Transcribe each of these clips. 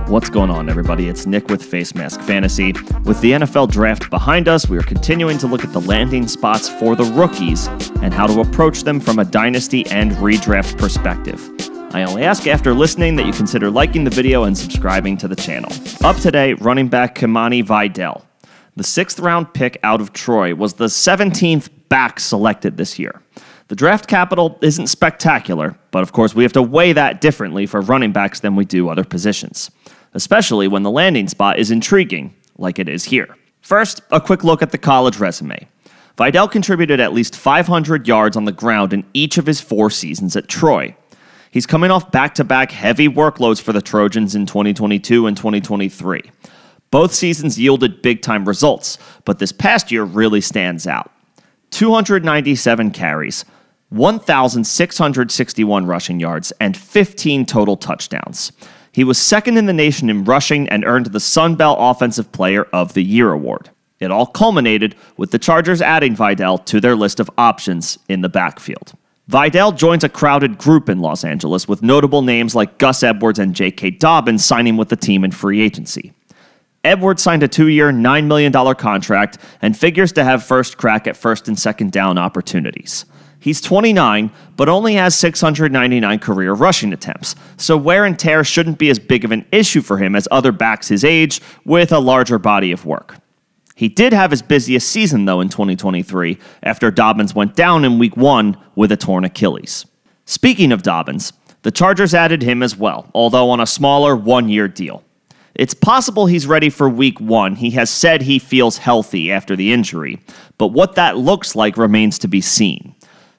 What's going on, everybody? It's Nick with Facemask Fantasy. With the NFL draft behind us, we are continuing to look at the landing spots for the rookies and how to approach them from a dynasty and redraft perspective. I only ask after listening that you consider liking the video and subscribing to the channel. Up today, running back Kimani Vidal. The 6th round pick out of Troy was the 17th back selected this year. The draft capital isn't spectacular, but of course we have to weigh that differently for running backs than we do other positions, especially when the landing spot is intriguing, like it is here. First, a quick look at the college resume. Vidal contributed at least 500 yards on the ground in each of his 4 seasons at Troy. He's coming off back-to-back heavy workloads for the Trojans in 2022 and 2023. Both seasons yielded big-time results, but this past year really stands out. 297 carries, 1,661 rushing yards, and 15 total touchdowns. He was second in the nation in rushing and earned the Sun Belt Offensive Player of the Year award. It all culminated with the Chargers adding Vidal to their list of options in the backfield. Vidal joins a crowded group in Los Angeles with notable names like Gus Edwards and J.K. Dobbins signing with the team in free agency. Edwards signed a 2-year, $9 million contract and figures to have first crack at first and second down opportunities. He's 29, but only has 699 career rushing attempts, so wear and tear shouldn't be as big of an issue for him as other backs his age with a larger body of work. He did have his busiest season, though, in 2023, after Dobbins went down in Week 1 with a torn Achilles. Speaking of Dobbins, the Chargers added him as well, although on a smaller 1-year deal. It's possible he's ready for Week 1. He has said he feels healthy after the injury, but what that looks like remains to be seen.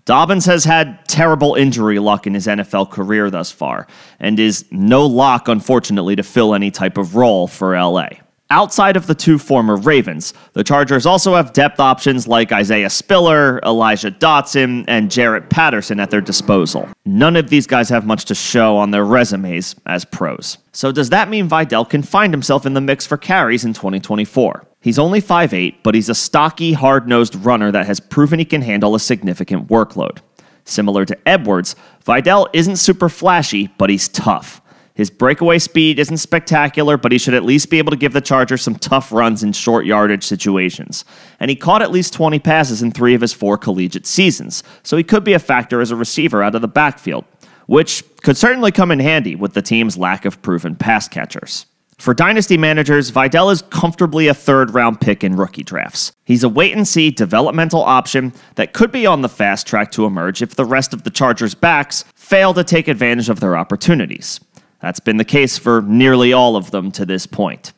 Dobbins has had terrible injury luck in his NFL career thus far, and is no lock, unfortunately, to fill any type of role for LA. Outside of the 2 former Ravens, the Chargers also have depth options like Isaiah Spiller, Elijah Dotson, and Jarrett Patterson at their disposal. None of these guys have much to show on their resumes as pros. So does that mean Vidal can find himself in the mix for carries in 2024? He's only 5'8", but he's a stocky, hard-nosed runner that has proven he can handle a significant workload. Similar to Edwards, Vidal isn't super flashy, but he's tough. His breakaway speed isn't spectacular, but he should at least be able to give the Chargers some tough runs in short yardage situations. And he caught at least 20 passes in 3 of his 4 collegiate seasons, so he could be a factor as a receiver out of the backfield, which could certainly come in handy with the team's lack of proven pass catchers. For dynasty managers, Vidal is comfortably a 3rd-round pick in rookie drafts. He's a wait-and-see developmental option that could be on the fast track to emerge if the rest of the Chargers' backs fail to take advantage of their opportunities. That's been the case for nearly all of them to this point.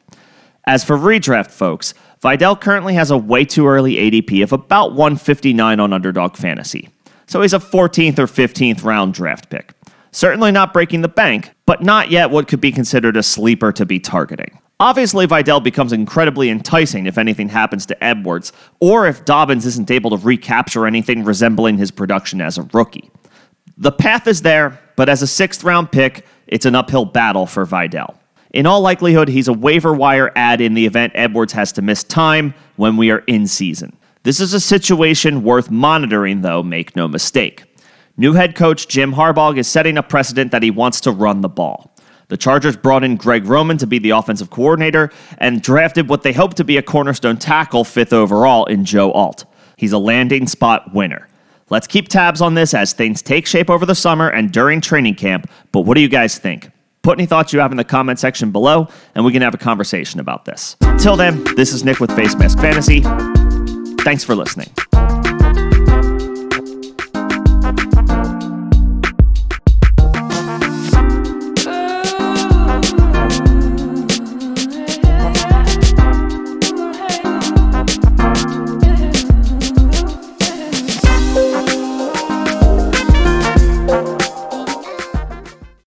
As for redraft folks, Vidal currently has a way too early ADP of about 159 on Underdog Fantasy, so he's a 14th or 15th round draft pick. Certainly not breaking the bank, but not yet what could be considered a sleeper to be targeting. Obviously, Vidal becomes incredibly enticing if anything happens to Edwards, or if Dobbins isn't able to recapture anything resembling his production as a rookie. The path is there, but as a 6th round pick, it's an uphill battle for Vidal. In all likelihood, he's a waiver wire add in the event Edwards has to miss time when we are in season. This is a situation worth monitoring, though, make no mistake. New head coach Jim Harbaugh is setting a precedent that he wants to run the ball. The Chargers brought in Greg Roman to be the offensive coordinator and drafted what they hope to be a cornerstone tackle 5th overall in Joe Alt. He's a landing spot winner. Let's keep tabs on this as things take shape over the summer and during training camp, but what do you guys think? Put any thoughts you have in the comment section below, and we can have a conversation about this. Till then, this is Nick with Facemask Fantasy. Thanks for listening.